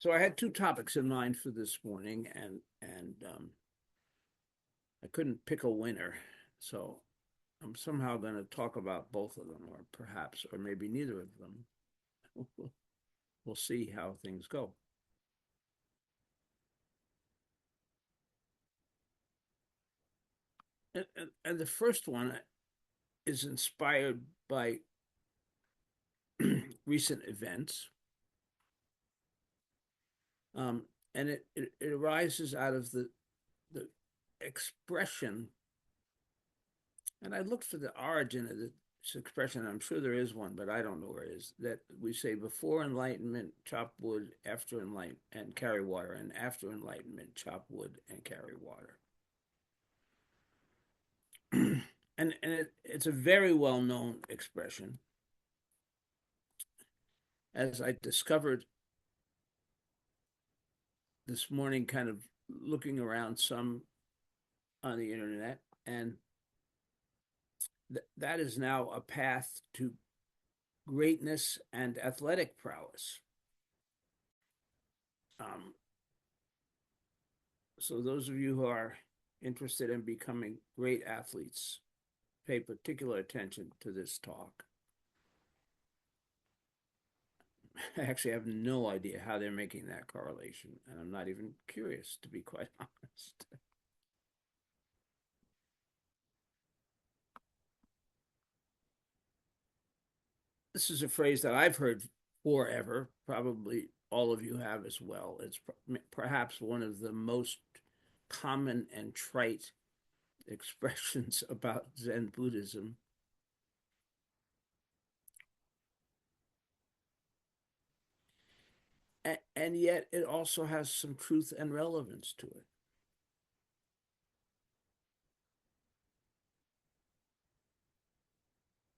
So I had two topics in mind for this morning, and I couldn't pick a winner. So I'm somehow going to talk about both of them, or perhaps, or maybe neither of them. We'll see how things go. And the first one is inspired by recent events, um, and it arises out of the expression. And I looked for the origin of this expression. I'm sure there is one, but I don't know where it is. That we say before enlightenment, chop wood, after enlightenment, and carry water, and after enlightenment, chop wood and carry water. It's a very well known expression. As I discovered this morning, kind of looking around some on the internet, and that is now a path to greatness and athletic prowess. Um, So those of you who are interested in becoming great athletes, pay particular attention to this talk. I actually have no idea how they're making that correlation, and I'm not even curious, to be quite honest. This is a phrase that I've heard forever. Probably all of you have as well. It's perhaps one of the most common and trite expressions about Zen Buddhism. And yet it also has some truth and relevance to it.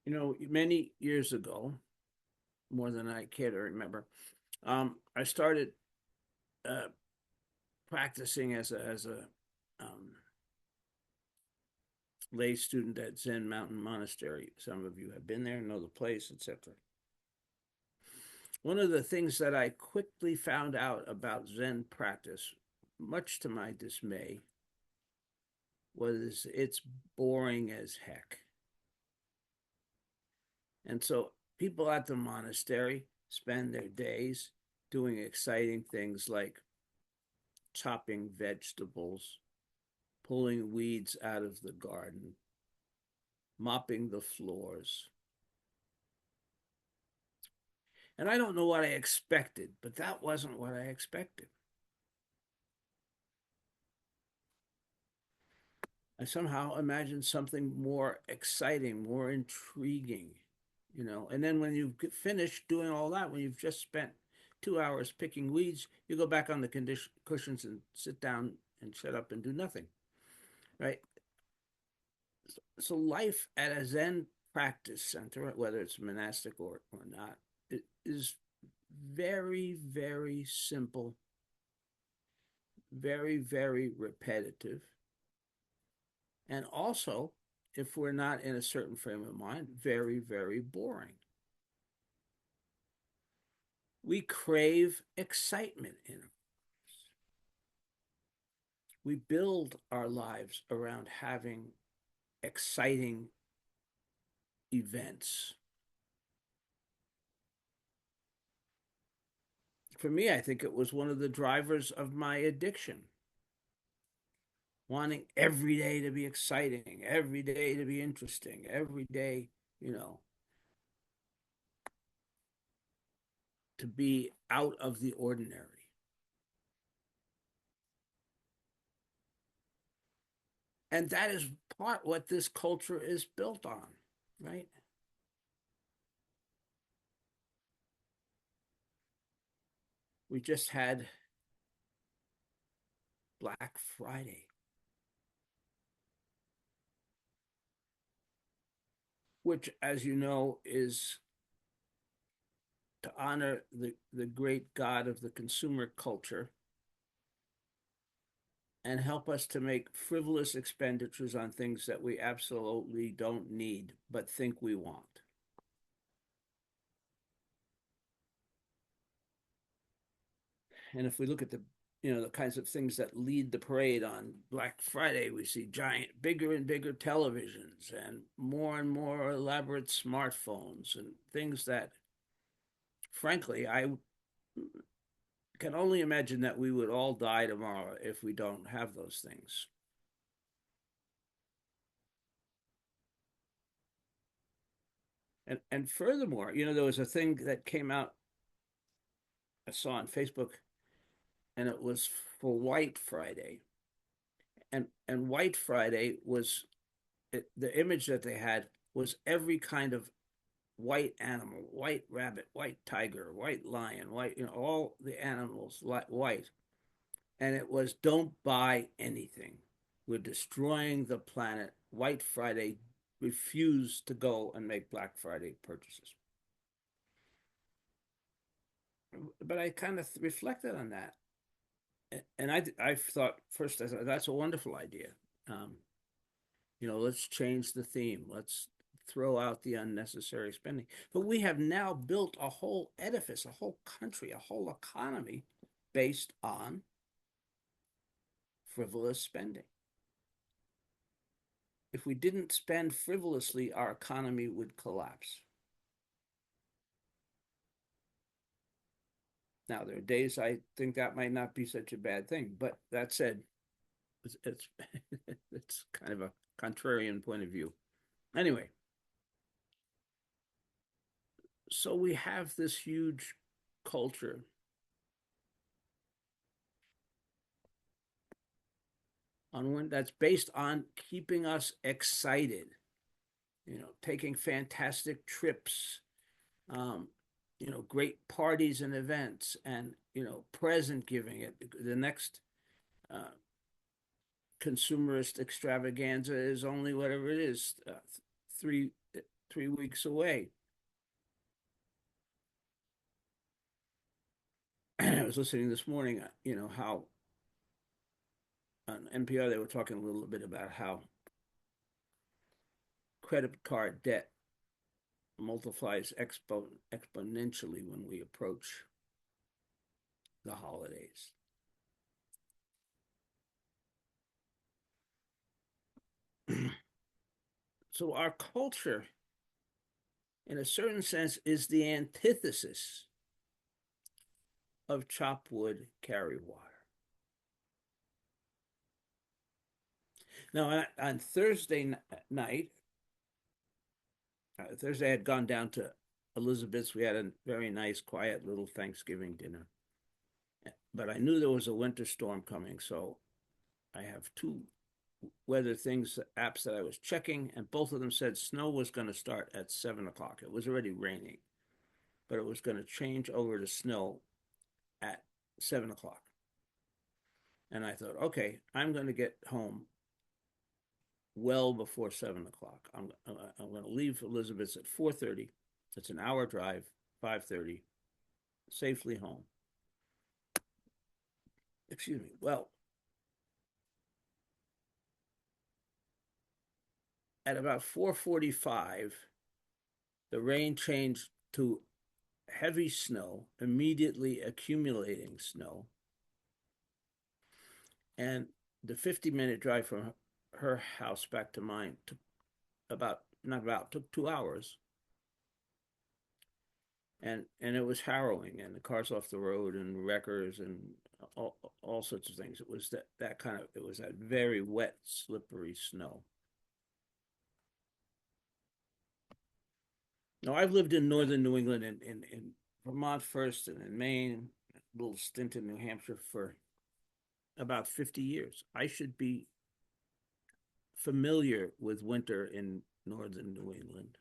You know, many years ago, more than I care to remember, I started uh, practicing as a lay student at Zen Mountain Monastery. Some of you have been there, know the place, etc. One of the things that I quickly found out about Zen practice, much to my dismay, was it's boring as heck. And so people at the monastery spend their days doing exciting things like chopping vegetables, pulling weeds out of the garden, mopping the floors. And I don't know what I expected, but that wasn't what I expected. I somehow imagined something more exciting, more intriguing, And then when you finish doing all that, when you've just spent 2 hours picking weeds, you go back on the cushions and sit down and shut up and do nothing, right? So life at a Zen practice center, whether it's monastic or not, it is very, very simple, very, very repetitive. And also, if we're not in a certain frame of mind, very, very boring. We crave excitement in it. We build our lives around having exciting events. For me, I think it was one of the drivers of my addiction. Wanting every day to be exciting, every day to be interesting, every day, you know, to be out of the ordinary. And that is part what this culture is built on, right? We just had Black Friday, which, as you know, is to honor the great God of the consumer culture and help us to make frivolous expenditures on things that we absolutely don't need but think we want. And if we look at the kinds of things that lead the parade on Black Friday, we see giant, bigger and bigger televisions and more elaborate smartphones and things that, frankly, I can only imagine that we would all die tomorrow if we don't have those things. And furthermore, there was a thing that came out I saw on Facebook, and it was for White Friday. And White Friday was the image that they had was every kind of white animal, white rabbit, white tiger, white lion, white, all the animals white. And it was don't buy anything. We're destroying the planet. White Friday refused to go and make Black Friday purchases. But I kind of reflected on that. And I thought first, I thought that's a wonderful idea. Um, let's change the theme. Let's throw out the unnecessary spending. But we have now built a whole edifice, a whole country, a whole economy based on frivolous spending. If we didn't spend frivolously, our economy would collapse. Now, there are days I think that might not be such a bad thing. But that said, it's it's kind of a contrarian point of view. Anyway, so we have this huge culture on one that's based on keeping us excited, taking fantastic trips, um, great parties and events, and present giving. It the next uh, consumerist extravaganza is only whatever it is, three 3 weeks away. I was listening this morning, how on NPR they were talking a little bit about how credit card debt multiplies exponentially when we approach the holidays. So our culture, in a certain sense, is the antithesis of chop wood, carry water. Now, on Thursday night, Thursday I had gone down to Elizabeth's. We had a very nice, quiet little Thanksgiving dinner. But I knew there was a winter storm coming, so I have two weather things apps that I was checking, and both of them said snow was going to start at 7 o'clock. It was already raining, but it was going to change over to snow at 7 o'clock. And I thought, okay, I'm going to get home well before 7 o'clock. I'm going to leave Elizabeth's at 4:30. It's an hour drive, 5:30, safely home. Excuse me. Well, at about 4:45, the rain changed to heavy snow, immediately accumulating snow. And the 50-minute drive from her house back to mine took took 2 hours. And it was harrowing, and the cars off the road and wreckers and all sorts of things. It was it was that very wet, slippery snow. Now, I've lived in northern New England, in Vermont first, and in Maine, a little stint in New Hampshire for about 50 years. I should be familiar with winter in northern New England.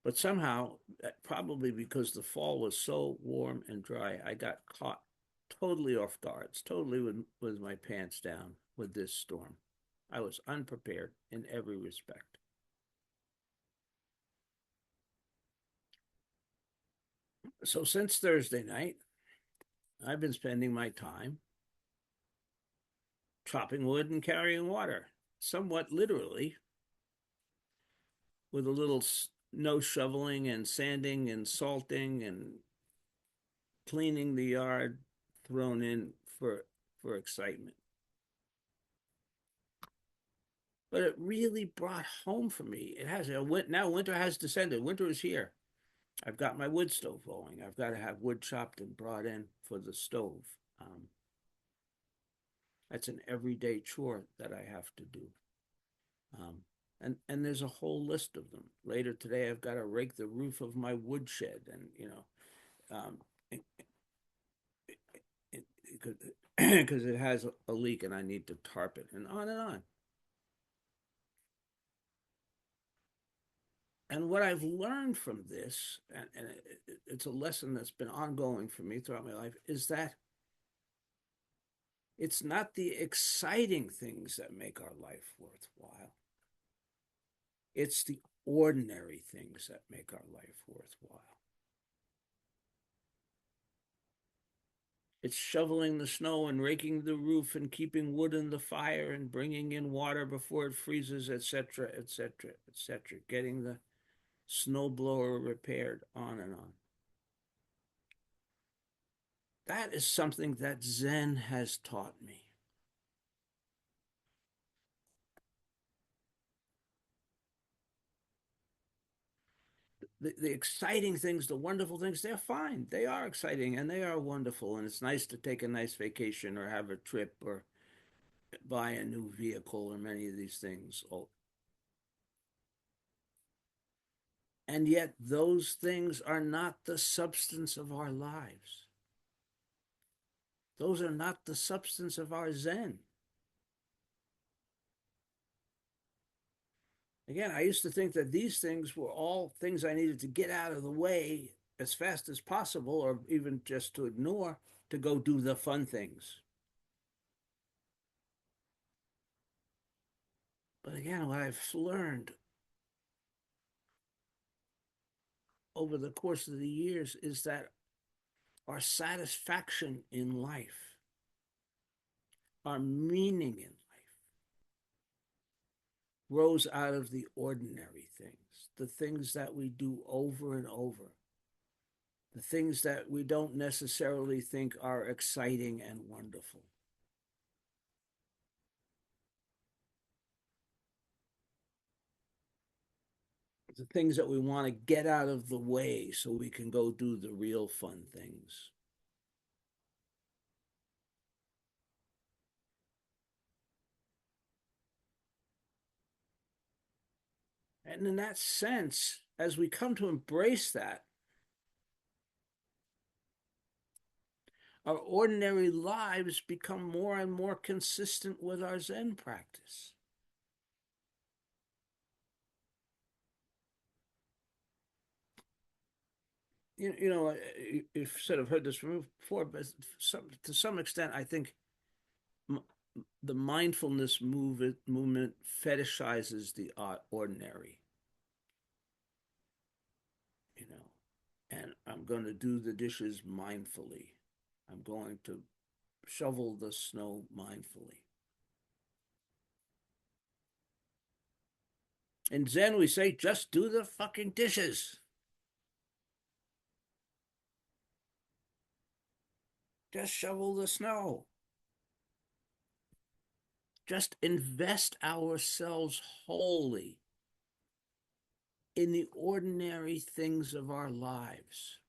But somehow, probably because the fall was so warm and dry, I got caught totally off guards, totally with my pants down with this storm. I was unprepared in every respect. So since Thursday night, I've been spending my time chopping wood and carrying water, somewhat literally, with a little snow shoveling and sanding and salting and cleaning the yard thrown in for excitement. But it really brought home for me. It has. Now winter has descended. Winter is here. I've got my wood stove going. I've got to have wood chopped and brought in for the stove. Um, that's an everyday chore that I have to do. Um, and there's a whole list of them. Later today, I've got to rake the roof of my woodshed, and it, because because it has a leak and I need to tarp it, and on and on. And what I've learned from this, and it's a lesson that's been ongoing for me throughout my life, is that it's not the exciting things that make our life worthwhile. It's the ordinary things that make our life worthwhile. It's shoveling the snow and raking the roof and keeping wood in the fire and bringing in water before it freezes, etc., etc., etc., getting the snowblower repaired, on and on. That is something that Zen has taught me. The exciting things, the wonderful things, they're fine. They are exciting and they are wonderful. And it's nice to take a nice vacation or have a trip or buy a new vehicle or many of these things. And yet, those things are not the substance of our lives. Those are not the substance of our Zen. Again, I used to think that these things were all things I needed to get out of the way as fast as possible, or even just to ignore, to go do the fun things. But again, what I've learned over the course of the years is that our satisfaction in life, our meaning in life, grows out of the ordinary things, the things that we do over and over, the things that we don't necessarily think are exciting and wonderful. The things that we want to get out of the way so we can go do the real fun things. And in that sense, as we come to embrace that, our ordinary lives become more and more consistent with our Zen practice. You've sort of heard this from me before, but to some extent, I think the mindfulness movement fetishizes the ordinary, you know, and I'm going to do the dishes mindfully. I'm going to shovel the snow mindfully. In Zen, we say, just do the fucking dishes. Just shovel the snow. Just invest ourselves wholly in the ordinary things of our lives.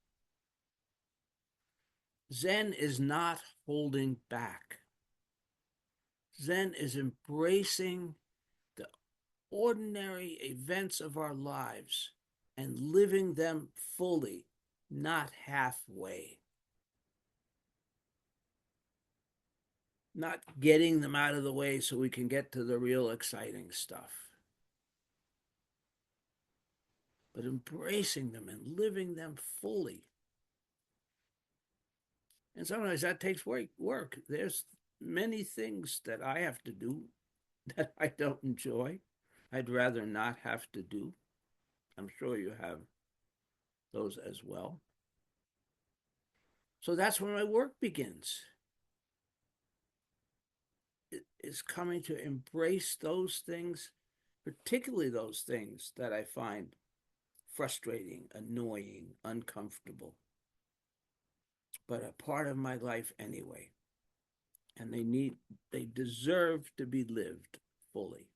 Zen is not holding back. Zen is embracing the ordinary events of our lives and living them fully, not halfway. Not getting them out of the way so we can get to the real exciting stuff, but embracing them and living them fully. And sometimes that takes work. There's many things that I have to do that I don't enjoy. I'd rather not have to do. I'm sure you have those as well. So that's when my work begins. It is coming to embrace those things, particularly those things that I find frustrating, annoying, uncomfortable. but a part of my life anyway. And they deserve to be lived fully.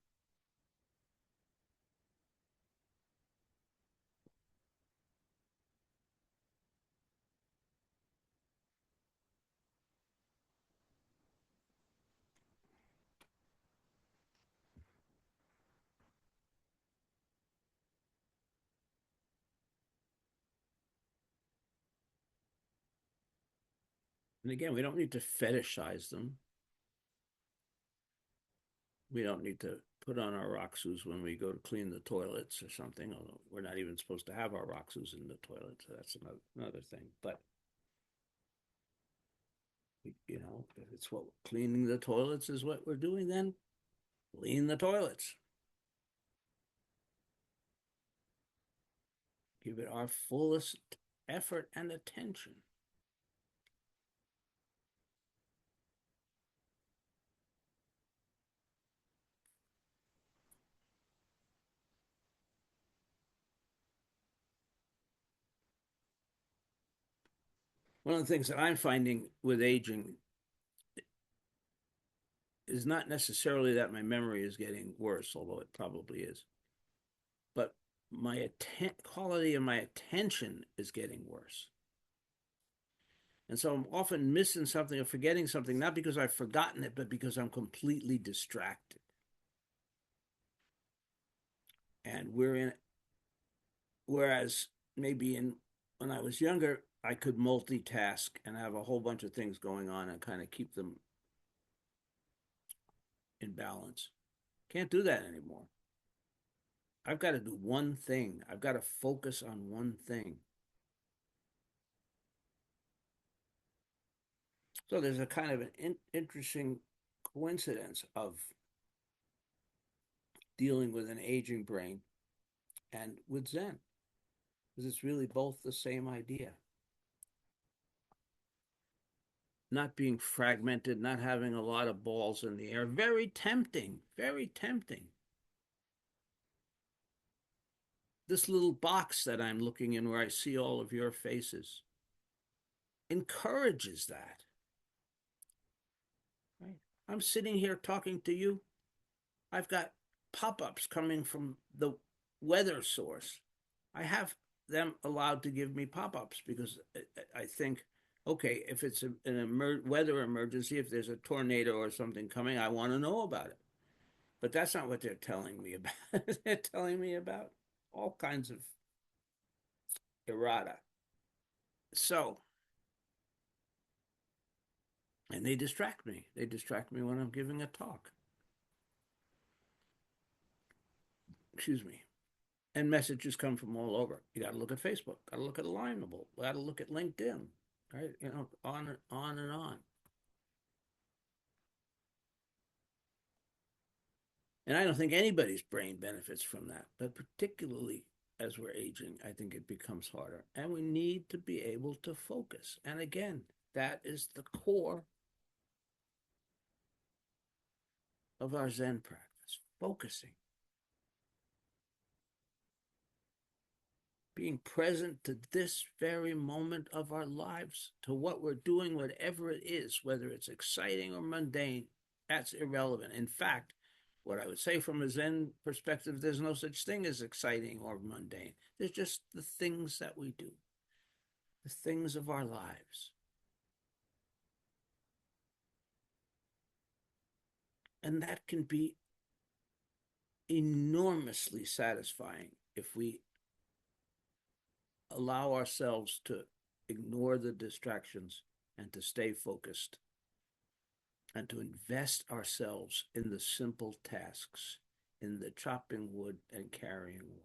And again, we don't need to fetishize them. We don't need to put on our roxus when we go to clean the toilets or something, although we're not even supposed to have our roxus in the toilet. So that's another thing. But, if it's what cleaning the toilets is what we're doing, then clean the toilets. Give it our fullest effort and attention. One of the things that I'm finding with aging is not necessarily that my memory is getting worse, although it probably is, but my quality of my attention is getting worse. And so I'm often missing something or forgetting something, not because I've forgotten it, but because I'm completely distracted. And whereas maybe when I was younger, I could multitask and have a whole bunch of things going on and kind of keep them in balance. Can't do that anymore. I've got to do one thing. I've got to focus on one thing. So there's a kind of an interesting coincidence of dealing with an aging brain and with Zen, because it's really both the same idea. Not being fragmented, not having a lot of balls in the air. Very tempting, very tempting. This little box that I'm looking in where I see all of your faces encourages that. Right? I'm sitting here talking to you. I've got pop ups coming from the weather source. I have them allowed to give me pop ups because I think, okay, if it's an weather emergency, if there's a tornado or something coming, I want to know about it. But that's not what they're telling me about. They're telling me about all kinds of errata. So, and they distract me. They distract me when I'm giving a talk. Excuse me. And messages come from all over. You got to look at Facebook. Got to look at Alignable. Got to look at LinkedIn. Right? On and on and on. And I don't think anybody's brain benefits from that. But particularly as we're aging, I think it becomes harder. And we need to be able to focus. And again, that is the core of our Zen practice, focusing, being present to this very moment of our lives, to what we're doing, whatever it is, whether it's exciting or mundane, that's irrelevant. In fact, what I would say from a Zen perspective, there's no such thing as exciting or mundane. There's just the things that we do, the things of our lives. And that can be enormously satisfying if we allow ourselves to ignore the distractions and to stay focused and to invest ourselves in the simple tasks, in the chopping wood and carrying water.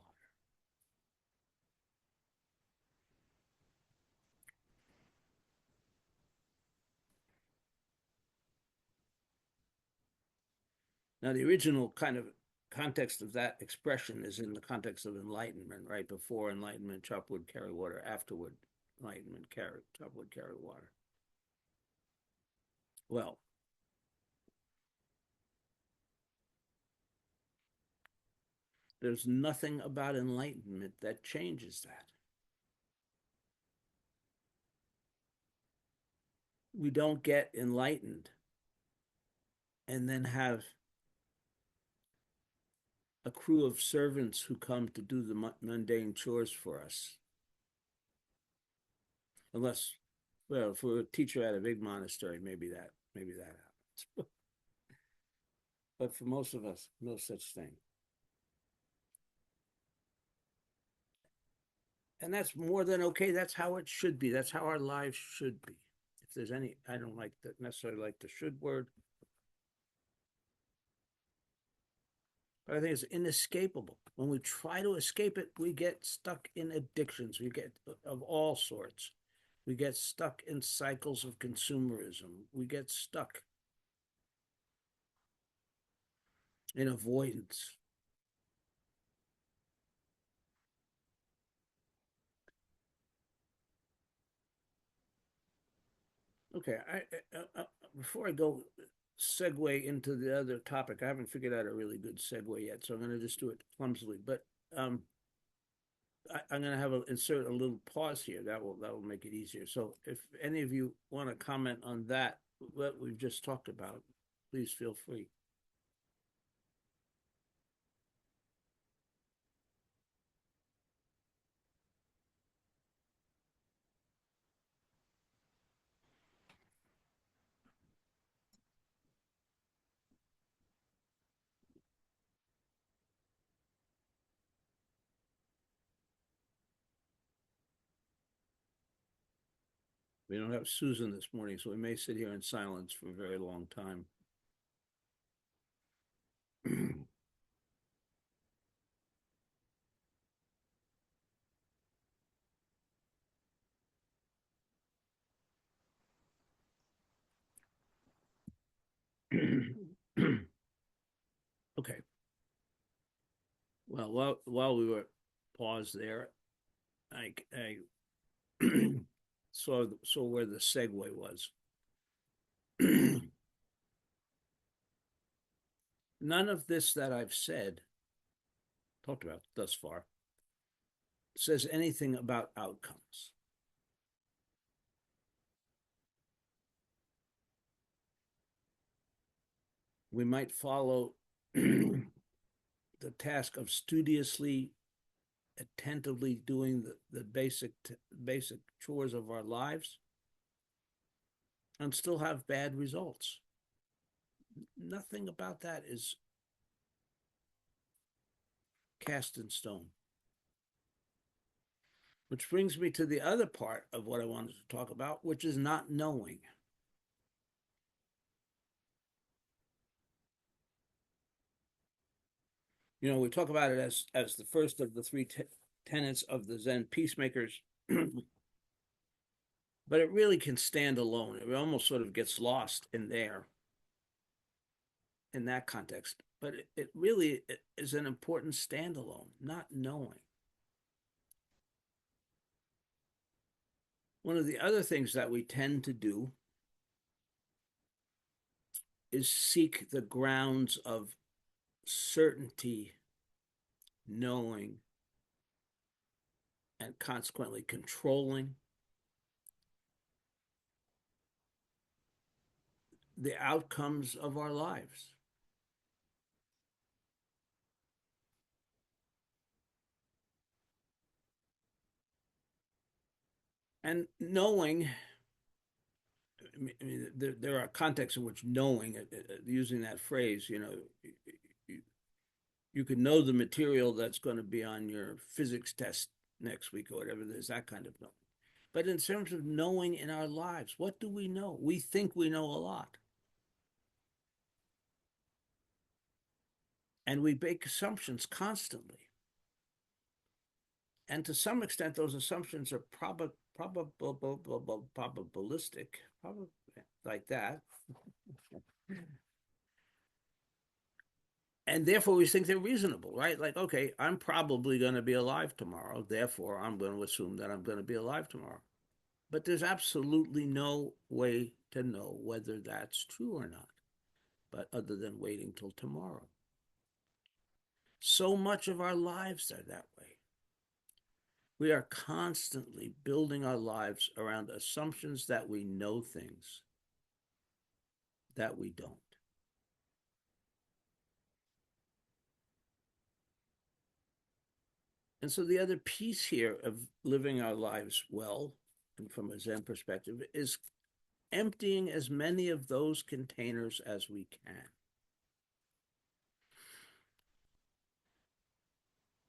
Now, the original kind of context of that expression is in the context of enlightenment, right? Before enlightenment, chop wood, carry water. Afterward, enlightenment, chop wood, carry water. Well, there's nothing about enlightenment that changes that. we don't get enlightened and then have a crew of servants who come to do the mundane chores for us. Unless, well, if we're a teacher at a big monastery, maybe that happens. But for most of us, no such thing. And that's more than okay. That's how it should be. That's how our lives should be. If there's any, I don't like that necessarily like the should word, but I think it's inescapable. When we try to escape it, we get stuck in addictions. We get of all sorts. We get stuck in cycles of consumerism. We get stuck in avoidance. Okay, before I go segue into the other topic, I haven't figured out a really good segue yet, so I'm going to just do it clumsily. But I'm going to have insert a little pause here. That will make it easier. So if any of you want to comment on that, what we've just talked about, please feel free. We don't have Susan this morning, so we may sit here in silence for a very long time. Okay. Well, while we were paused there, I saw where the segue was. None of this that I've talked about thus far, says anything about outcomes. We might follow the task of studiously, attentively doing the basic chores of our lives and still have bad results. Nothing about that is cast in stone. Which brings me to the other part of what I wanted to talk about, which is not knowing. We talk about it as the first of the three tenets of the Zen peacemakers, but it really can stand alone. It almost sort of gets lost in that context. But it really is an important standalone, not knowing. One of the other things that we tend to do is seek the grounds of certainty, knowing, and consequently controlling the outcomes of our lives. And knowing, I mean, there are contexts in which knowing, using that phrase, you, you could know the material that's going to be on your physics test next week or whatever. There's that kind of knowing. But in terms of knowing in our lives, what do we know? We think we know a lot. And we make assumptions constantly. And to some extent, those assumptions are probabilistic, like that. And therefore, we think they're reasonable, right? Like, okay, I'm probably going to be alive tomorrow. Therefore, I'm going to assume that I'm going to be alive tomorrow. But there's absolutely no way to know whether that's true or not, but other than waiting till tomorrow. So much of our lives are that way. We are constantly building our lives around assumptions that we know things. that we don't. And so the other piece here of living our lives well, and from a Zen perspective, is emptying as many of those containers as we can.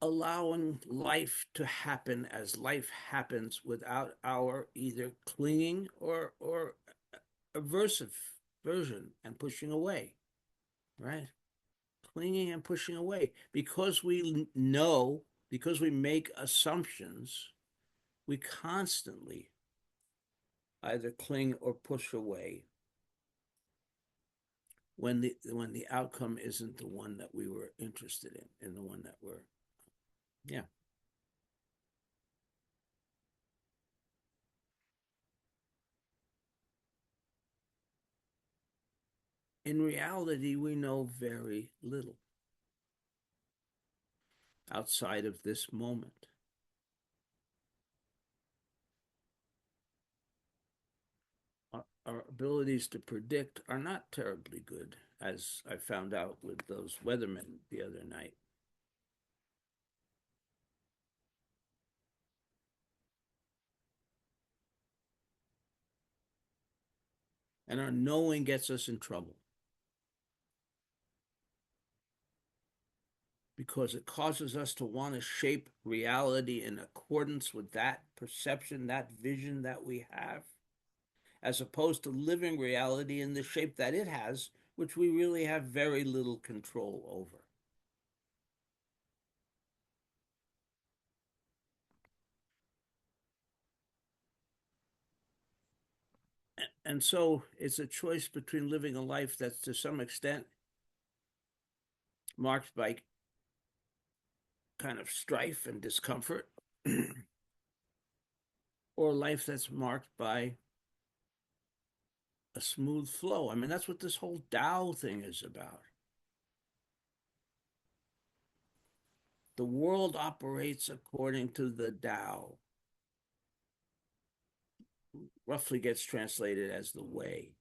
Allowing life to happen as life happens without our either clinging or aversive version and pushing away, right? Clinging and pushing away because we know, because we make assumptions, we constantly either cling or push away when the outcome isn't the one that we were interested in the one that we're, yeah. In reality, we know very little outside of this moment. Our abilities to predict are not terribly good, as I found out with those weathermen the other night. And our knowing gets us in trouble because it causes us to want to shape reality in accordance with that perception, that vision that we have, as opposed to living reality in the shape that it has, which we really have very little control over. And so it's a choice between living a life that's to some extent marked by kind of strife and discomfort, or a life that's marked by a smooth flow. I mean, that's what this whole Tao thing is about. The world operates according to the Tao, roughly gets translated as the way.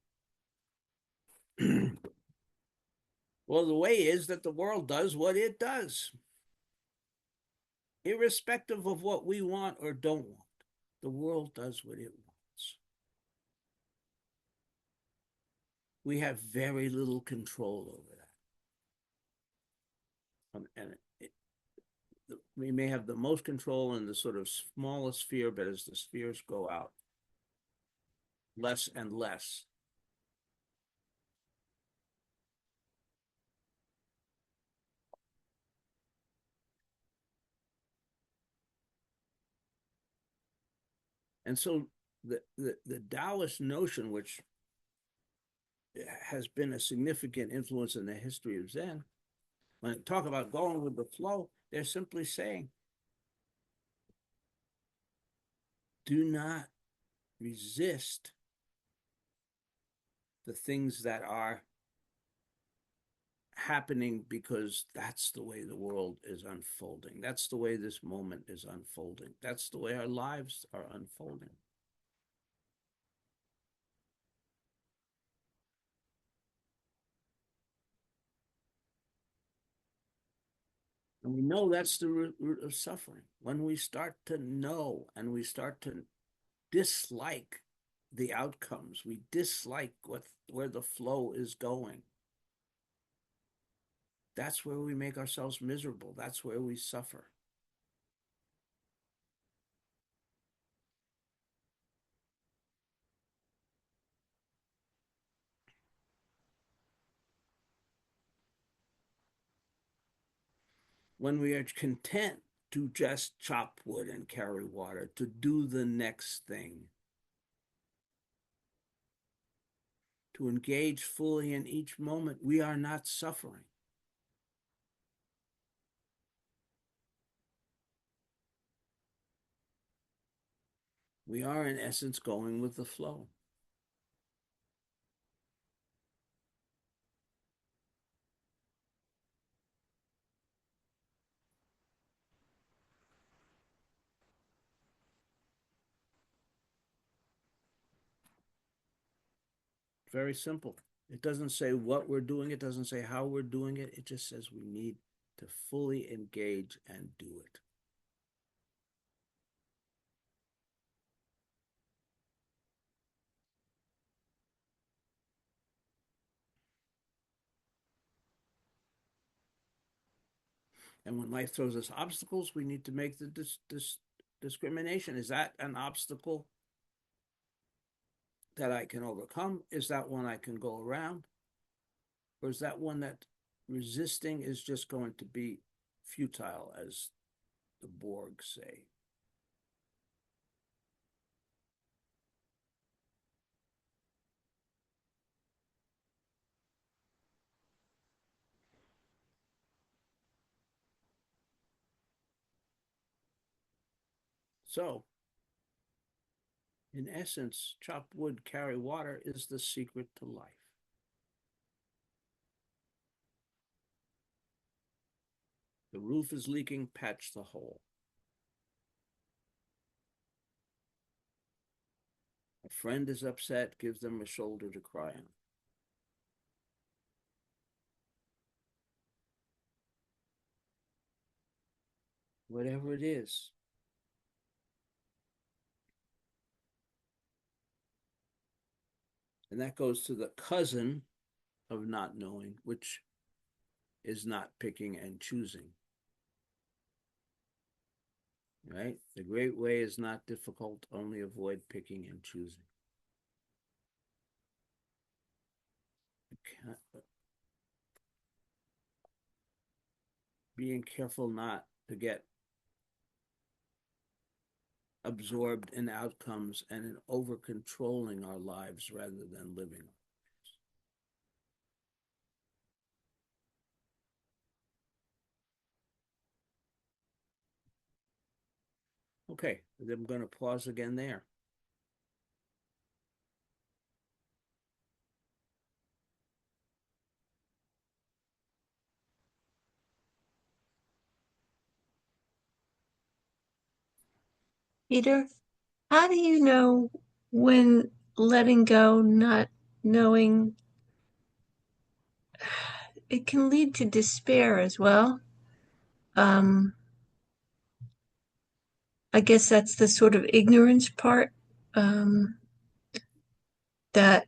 Well, the way is that the world does what it does, irrespective of what we want or don't want. The world does what it wants. We have very little control over that. And we may have the most control in the sort of smallest sphere, but as the spheres go out, less and less. And so the Taoist notion, which has been a significant influence in the history of Zen, when they talk about going with the flow, they're simply saying, do not resist the things that are happening because that's the way the world is unfolding. That's the way this moment is unfolding. That's the way our lives are unfolding. And we know that's the root of suffering. When we start to know and we start to dislike the outcomes, we dislike where the flow is going. That's where we make ourselves miserable. That's where we suffer. When we are content to just chop wood and carry water, to do the next thing, to engage fully in each moment, we are not suffering. We are, in essence, going with the flow. Very simple. It doesn't say what we're doing, it doesn't say how we're doing it. It just says we need to fully engage and do it. And when life throws us obstacles, we need to make the discrimination. Is that an obstacle that I can overcome? Is that one I can go around? Or is that one that resisting is just going to be futile, as the Borg say? So, in essence, chop wood, carry water is the secret to life. The roof is leaking, patch the hole. A friend is upset, give them a shoulder to cry on. Whatever it is. And that goes to the cousin of not knowing, which is not picking and choosing. Right? The great way is not difficult, only avoid picking and choosing. Being careful not to get absorbed in outcomes and in over controlling our lives rather than living. Okay, I'm going to pause again there. Peter, how do you know when letting go, not knowing, it can lead to despair as well? Um, I guess that's the sort of ignorance part, um, that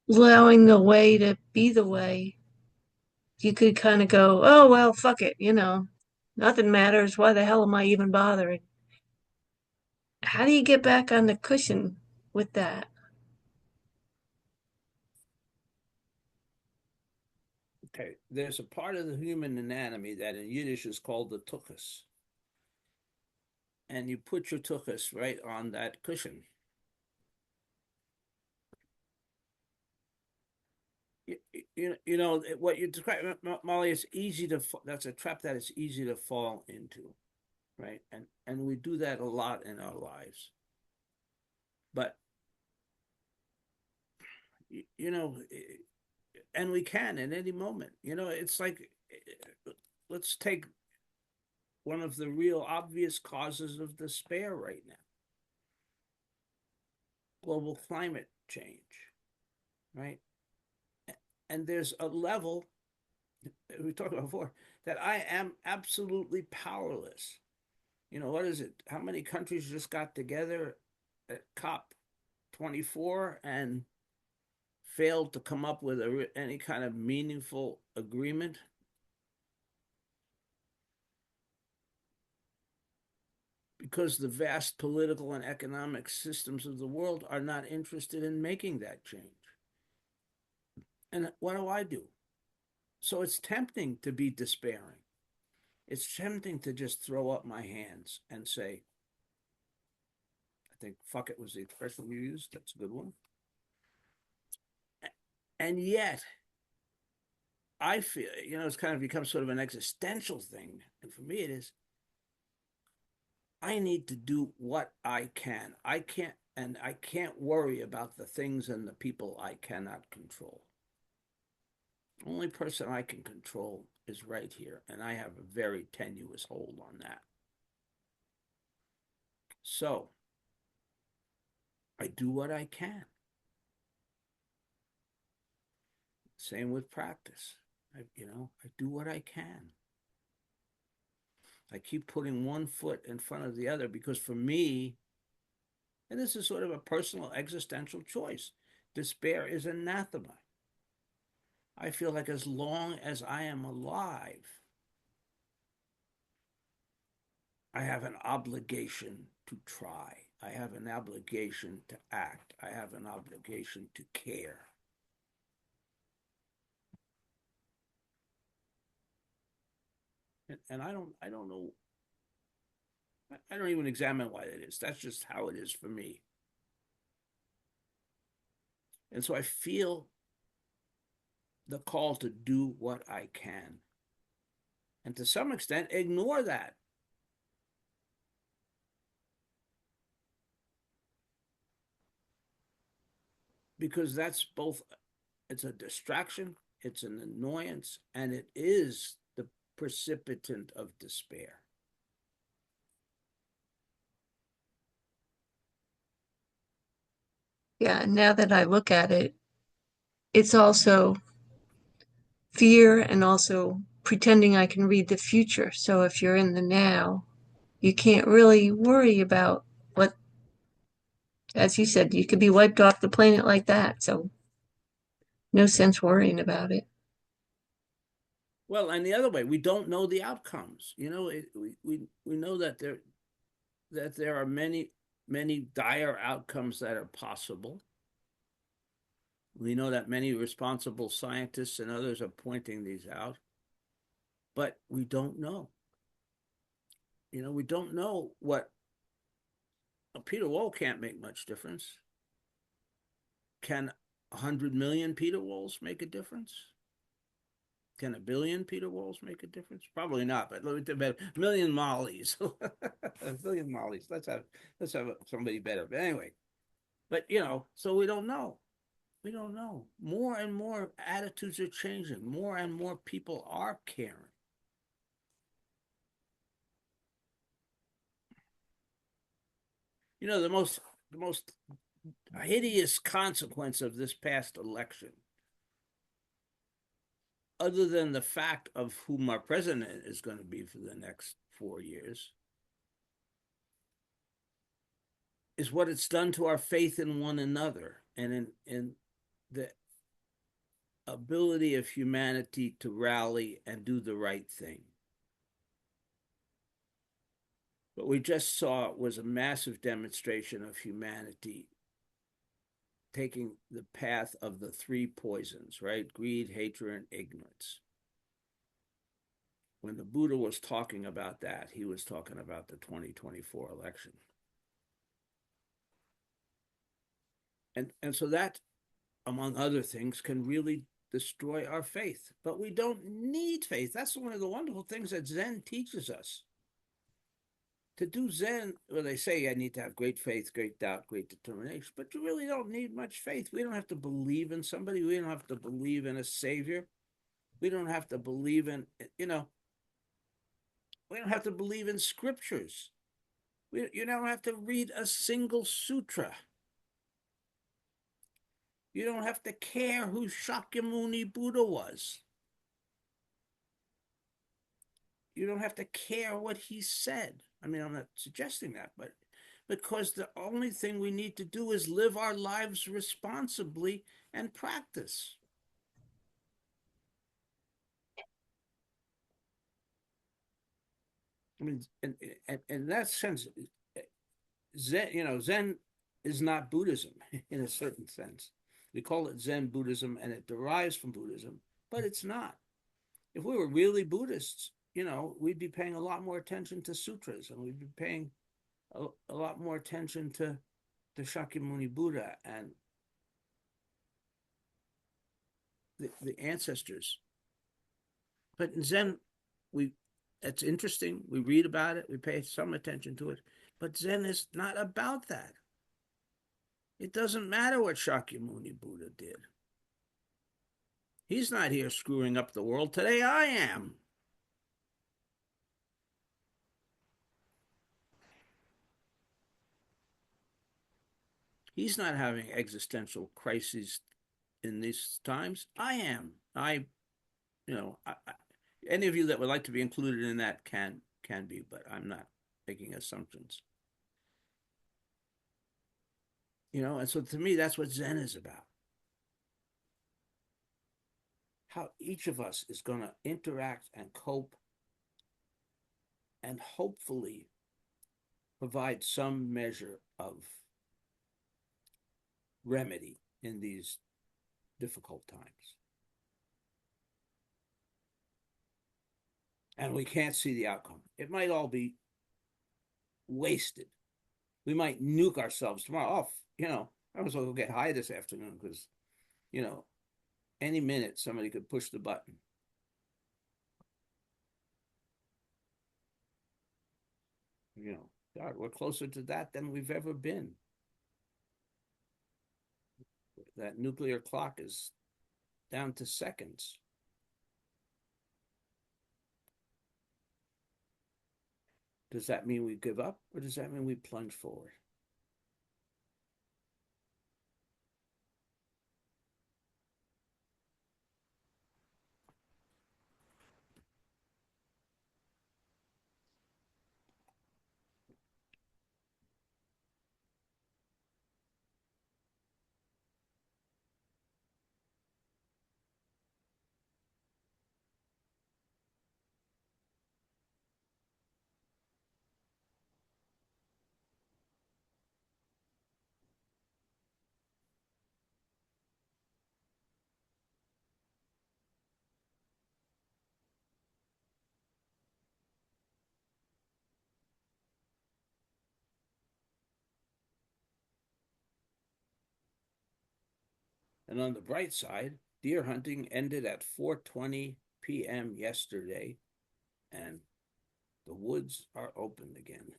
allowing the way to be the way, you could kind of go, oh, well, fuck it, nothing matters. Why the hell am I even bothering? How do you get back on the cushion with that? Okay, there's a part of the human anatomy that in Yiddish is called the tuchus. And you put your tuchus right on that cushion. You know what you describe, Molly. It's easy to that's a trap that it's easy to fall into, right? And we do that a lot in our lives. But you know, and we can in any moment. You know, it's like let's take one of the real obvious causes of despair right now: global climate change, right? And there's a level we talked about before that I am absolutely powerless. You know, what is it? How many countries just got together at COP 24 and failed to come up with any kind of meaningful agreement? Because the vast political and economic systems of the world are not interested in making that change. And what do I do? So it's tempting to be despairing. It's tempting to just throw up my hands and say, I think fuck it was the expression you used. That's a good one. And yet, I feel, it's kind of become sort of an existential thing. And for me, it is, I need to do what I can. I can't worry about the things and the people I cannot control. The only person I can control is right here. And I have a very tenuous hold on that. So I do what I can. Same with practice. I do what I can. I keep putting one foot in front of the other because for me, and this is sort of a personal existential choice, despair is anathema. I feel like as long as I am alive, I have an obligation to try. I have an obligation to act. I have an obligation to care. And I don't know, I don't even examine why that is. That's just how it is for me. And so I feel the call to do what I can. And to some extent, ignore that because that's both, it's a distraction, it's an annoyance, and it is the precipitant of despair. Yeah, now that I look at it, it's also fear and also pretending I can read the future. So if you're in the now, you can't really worry about what, as you said, you could be wiped off the planet like that. So no sense worrying about it. Well, and the other way, we don't know the outcomes. We know that there are many dire outcomes that are possible. We know that many responsible scientists and others are pointing these out, but we don't know. We don't know what Peter Wohl can't make much difference. Can 100 million Peter Wolves make a difference? Can a billion Peter Wolves make a difference? Probably not, but a million Mollies. A billion Mollies. Let's have somebody better. But anyway, but so we don't know. We don't know. More and more attitudes are changing. More and more people are caring. The most hideous consequence of this past election, other than the fact of whom our president is going to be for the next 4 years, is what it's done to our faith in one another and in the ability of humanity to rally and do the right thing. What we just saw was a massive demonstration of humanity taking the path of the three poisons, right? Greed, hatred, and ignorance. When the Buddha was talking about that, he was talking about the 2024 election. And so that, among other things, can really destroy our faith. But we don't need faith. That's one of the wonderful things that Zen teaches us. To do Zen, well, they say I need to have great faith, great doubt, great determination, but you really don't need much faith. We don't have to believe in somebody. We don't have to believe in a savior. We don't have to believe in, we don't have to believe in scriptures. You don't have to read a single sutra. You don't have to care who Shakyamuni Buddha was. You don't have to care what he said. I mean, I'm not suggesting that, but because the only thing we need to do is live our lives responsibly and practice. I mean, in that sense, Zen is not Buddhism in a certain sense. We call it Zen Buddhism, and it derives from Buddhism, but it's not. If we were really Buddhists, we'd be paying a lot more attention to sutras, and we'd be paying a lot more attention to the Shakyamuni Buddha and the ancestors. But in Zen, we it's interesting. We read about it, we pay some attention to it, but Zen is not about that. It doesn't matter what Shakyamuni Buddha did. He's not here screwing up the world. Today I am. He's not having existential crises in these times? I am. Any of you that would like to be included in that can be, but I'm not making assumptions. And so to me, that's what Zen is about. How each of us is going to interact and cope and hopefully provide some measure of remedy in these difficult times. And we can't see the outcome. It might all be wasted. We might nuke ourselves tomorrow. Oh, I was going to get high this afternoon because, you know, any minute somebody could push the button. God, we're closer to that than we've ever been. That nuclear clock is down to seconds. Does that mean we give up or does that mean we plunge forward? And on the bright side, deer hunting ended at 4:20 p.m. yesterday, and the woods are open again.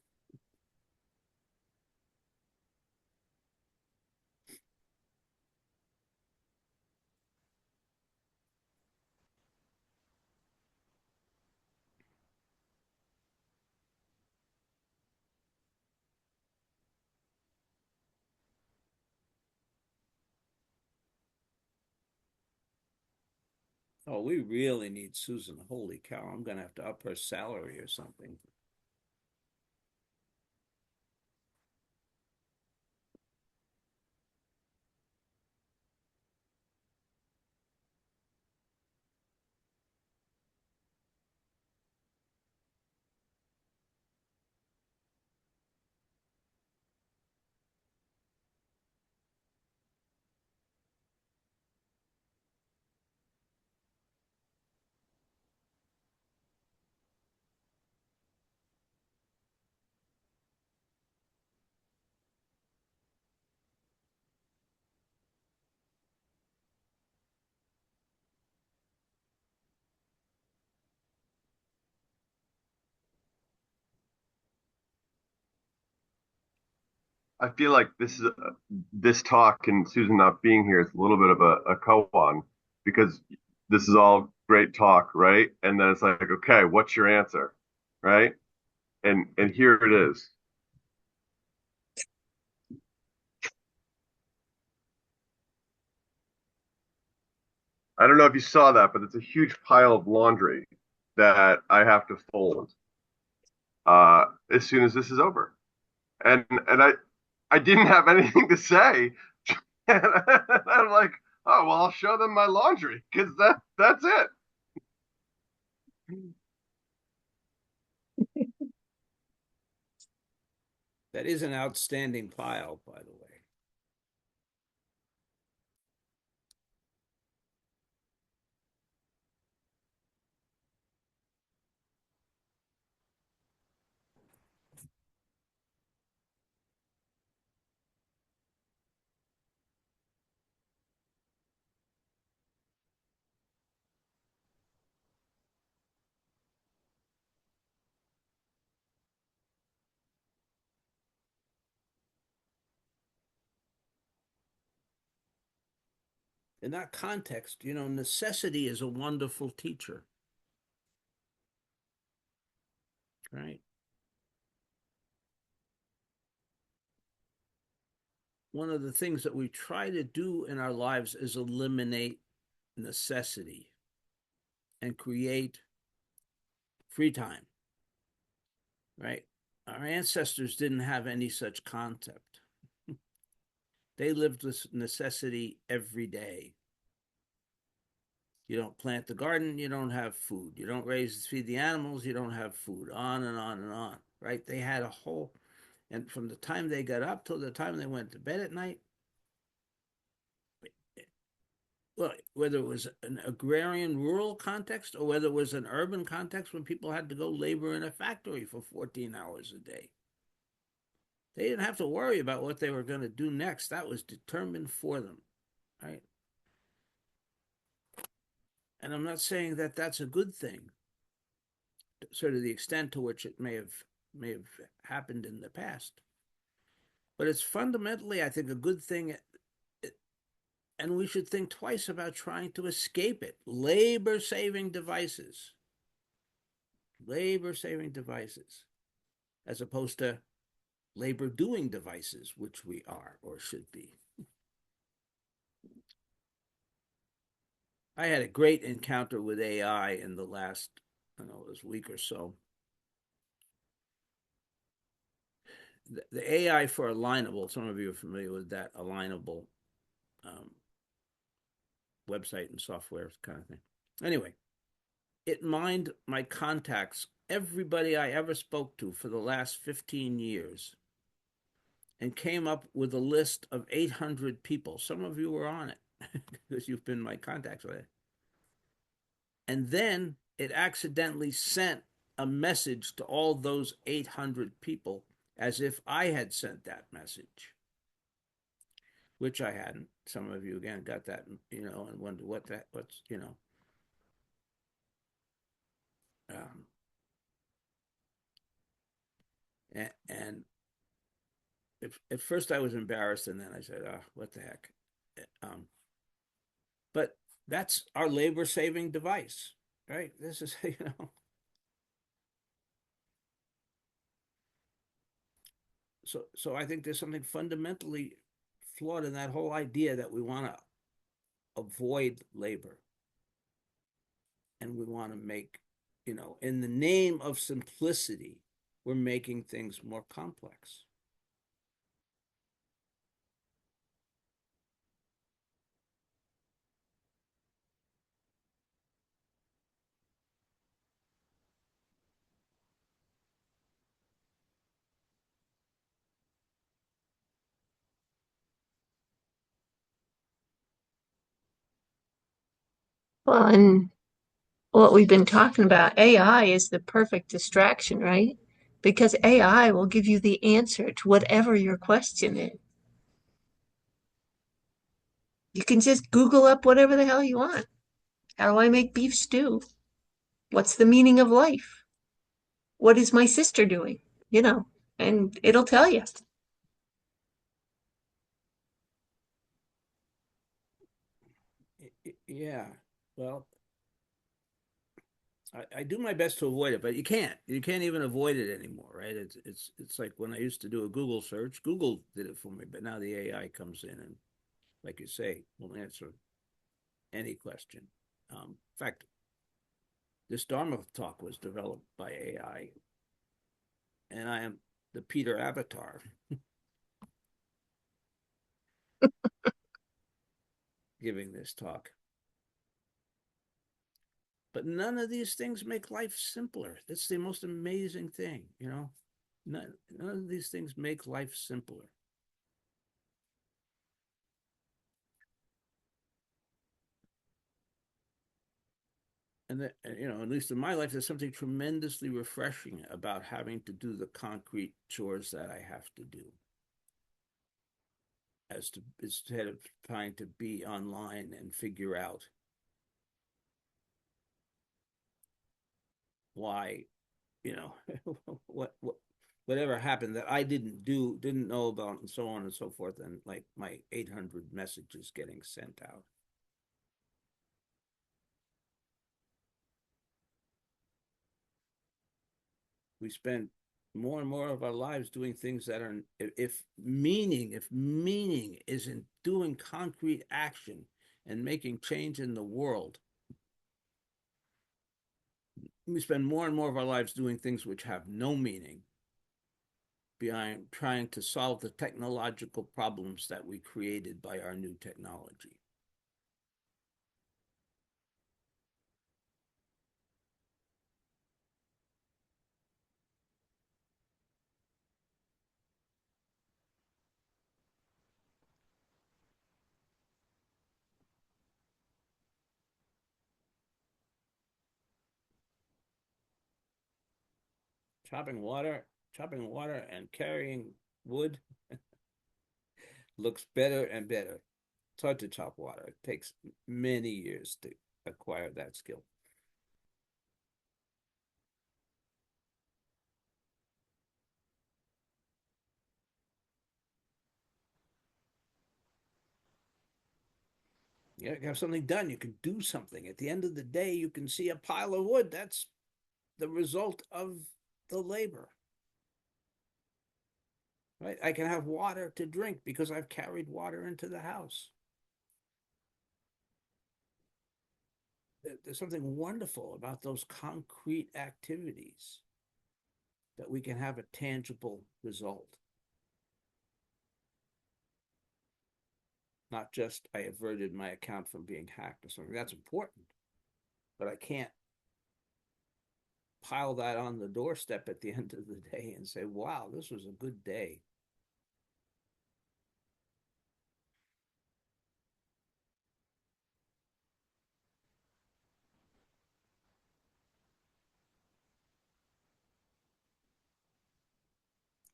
Oh, we really need Susan. Holy cow, I'm going to have to up her salary or something. I feel like this talk and Susan not being here is a little bit of a koan because this is all great talk, right? And then it's like, okay, what's your answer, right? And here it is. I don't know if you saw that, but it's a huge pile of laundry that I have to fold as soon as this is over. And I didn't have anything to say. And I'm like, oh well, I'll show them my laundry because that's it. That is an outstanding pile, by the way. In that context, necessity is a wonderful teacher, right? one of the things that we try to do in our lives is eliminate necessity and create free time, right? Our ancestors didn't have any such concept. They lived with necessity every day. You don't plant the garden, you don't have food. You don't feed the animals, you don't have food. On and on and on, right? They had a whole, and from the time they got up till the time they went to bed at night, well, whether it was an agrarian rural context or whether it was an urban context when people had to go labor in a factory for 14 hours a day, they didn't have to worry about what they were going to do next. That was determined for them, right? And I'm not saying that that's a good thing, sort of the extent to which it may have happened in the past. But it's fundamentally, I think, a good thing, and we should think twice about trying to escape it. Labor saving devices, as opposed to labor doing devices, which we are or should be. I had a great encounter with AI in the last, I don't know, it was a week or so. The AI for Alignable, some of you are familiar with that Alignable um, website and software kind of thing. Anyway, it mined my contacts, everybody I ever spoke to for the last 15 years, and came up with a list of 800 people. Some of you were on it because you've been my contacts with it. And then it accidentally sent a message to all those 800 people as if I had sent that message, which I hadn't. Some of you, again, got that, and wonder what's. Um, and at first I was embarrassed, and then I said, "Oh, what the heck?" Um, but that's our labor-saving device, right? This is, So I think there's something fundamentally flawed in that whole idea that we want to avoid labor and we want to make, in the name of simplicity, we're making things more complex. Well, and what we've been talking about, AI is the perfect distraction, right? Because AI will give you the answer to whatever your question is. You can just Google up whatever the hell you want. How do I make beef stew? What's the meaning of life? What is my sister doing? You know, and it'll tell you. Yeah. Well, I do my best to avoid it, but you can't. You can't even avoid it anymore, right? It's like when I used to do a Google search. Google did it for me, but now the AI comes in and, like you say, will answer any question. In fact, this Dharma talk was developed by AI, and I am the Peter avatar giving this talk. But none of these things make life simpler. That's the most amazing thing. None of these things make life simpler. And that, at least in my life, there's something tremendously refreshing about having to do the concrete chores that I have to do, instead of trying to be online and figure out why, you know, whatever happened that I didn't know about, and so on and so forth, and like my 800 messages getting sent out. We spend more and more of our lives doing things that are, if meaning is in doing concrete action and making change in the world, we spend more and more of our lives doing things which have no meaning behind trying to solve the technological problems that we created by our new technology. chopping water chopping water and carrying wood looks better and better. It's hard to chop water. It takes many years to acquire that skill. You have something done. You can do something. At the end of the day, you can see a pile of wood. That's the result of the labor, right? I can have water to drink because I've carried water into the house. There's something wonderful about those concrete activities that we can have a tangible result. Not just I averted my account from being hacked or something. That's important, but I can't pile that on the doorstep at the end of the day and say, wow, this was a good day.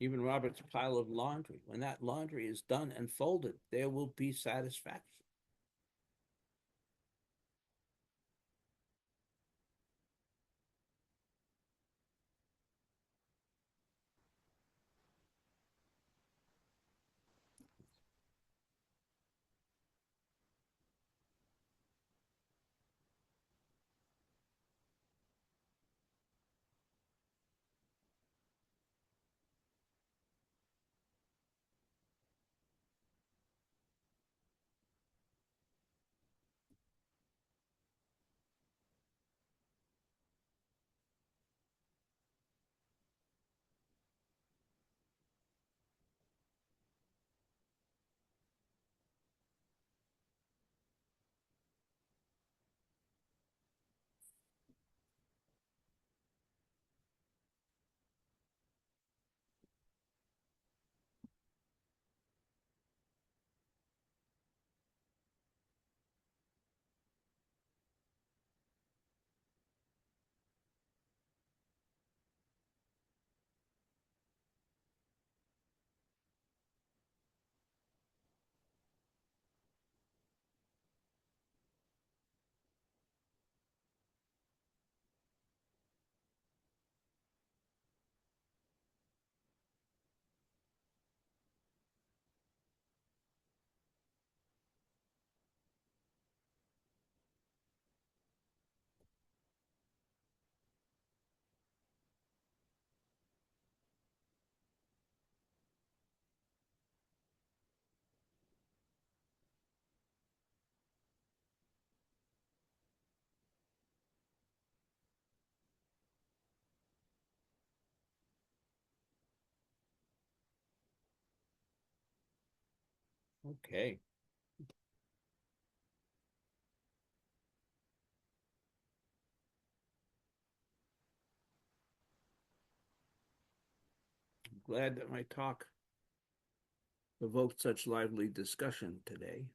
Even Robert's pile of laundry, when that laundry is done and folded, there will be satisfaction. Okay. I'm glad that my talk evoked such lively discussion today.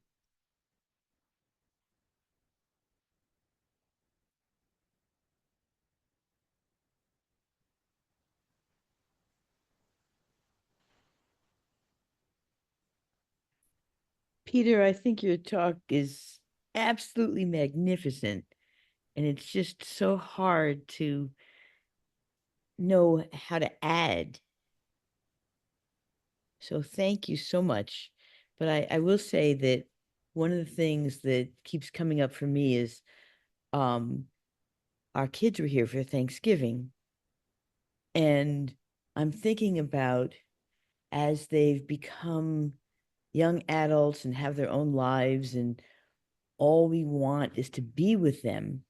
Peter, I think your talk is absolutely magnificent. And it's just so hard to know how to add. So thank you so much. But I will say that one of the things that keeps coming up for me is um, our kids were here for Thanksgiving. And I'm thinking about as they've become young adults and have their own lives, and all we want is to be with them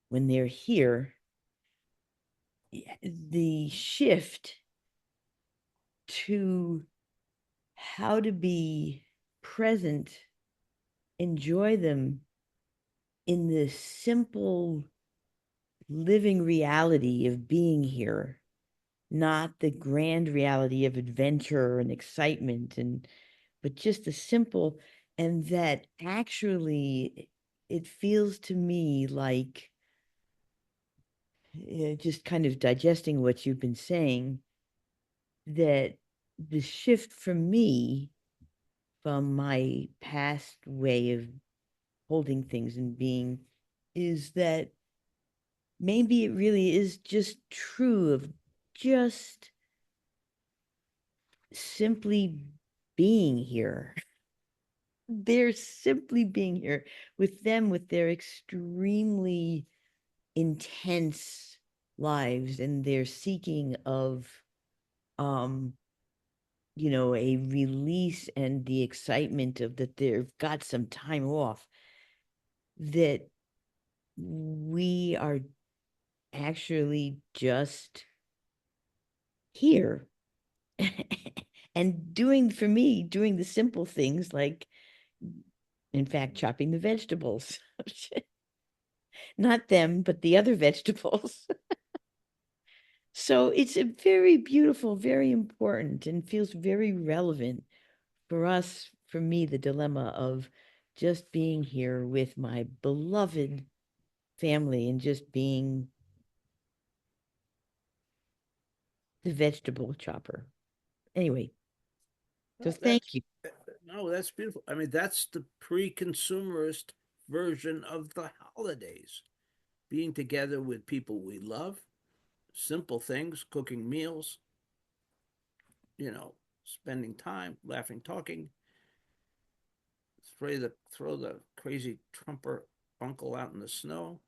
when they're here. The shift to how to be present, enjoy them in the simple living reality of being here, not the grand reality of adventure and excitement, and but just the simple. And that actually it feels to me like, just kind of digesting what you've been saying, that the shift for me from my past way of holding things and being is that maybe it really is just true of just simply being here. They're simply being here with them, with their extremely intense lives and their seeking of, um a release and the excitement of that they've got some time off, that we are actually just here. And doing, for me, doing the simple things like, in fact, chopping the vegetables. Not them, but the other vegetables. So it's a very beautiful, very important, and feels very relevant for us, for me, the dilemma of just being here with my beloved family and just being the vegetable chopper. Anyway, so Well, thank you. no, that's beautiful. I mean, that's the pre-consumerist version of the holidays. Being together with people we love, simple things, cooking meals, spending time, laughing, talking, throw the crazy Trumper uncle out in the snow,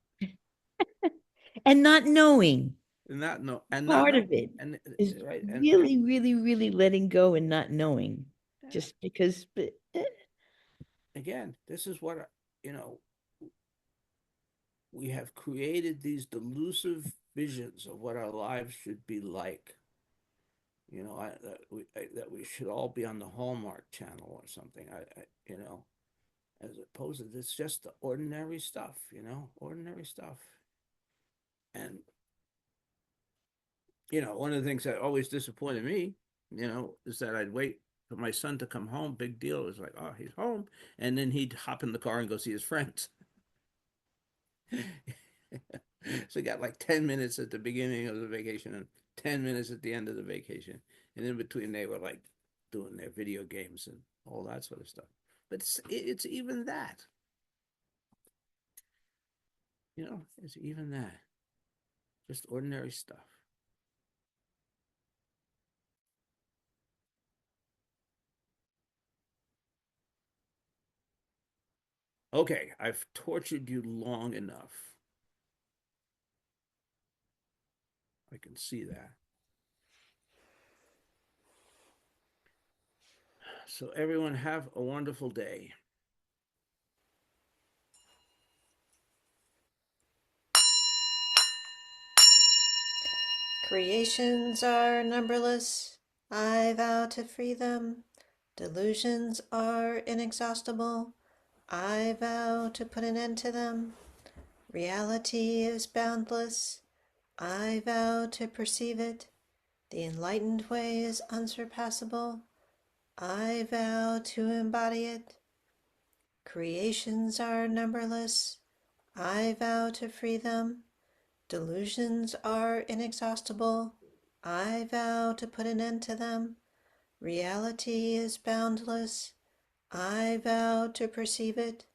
And not knowing, and not part know, of it and is right, and really, really, really letting go and not knowing, yeah, just because. But again, this is what you know. We have created these delusive visions of what our lives should be like. That we should all be on the Hallmark Channel or something. As opposed to it's just the ordinary stuff. Ordinary stuff. And one of the things that always disappointed me, is that I'd wait for my son to come home. Big deal. It was like, oh, he's home, and then he'd hop in the car and go see his friends. So he got like 10 minutes at the beginning of the vacation and 10 minutes at the end of the vacation. And in between, they were like doing their video games and all that sort of stuff. But it's even that, it's even that, just ordinary stuff. Okay, I've tortured you long enough. I can see that. So, everyone, have a wonderful day. Creations are numberless. I vow to free them. Delusions are inexhaustible. I vow to put an end to them. Reality is boundless. I vow to perceive it. The enlightened way is unsurpassable. I vow to embody it. Creations are numberless. I vow to free them. Delusions are inexhaustible. I vow to put an end to them. Reality is boundless. I vow to perceive it.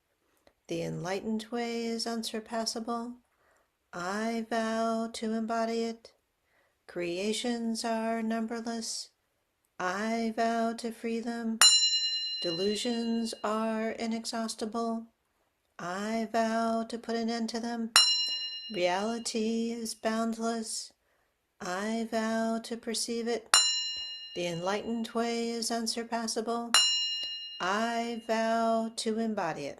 The enlightened way is unsurpassable. I vow to embody it. Creations are numberless. I vow to free them. Delusions are inexhaustible. I vow to put an end to them. Reality is boundless. I vow to perceive it. The enlightened way is unsurpassable. I vow to embody it.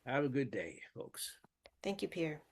Have a good day, folks. Thank you, Pierre.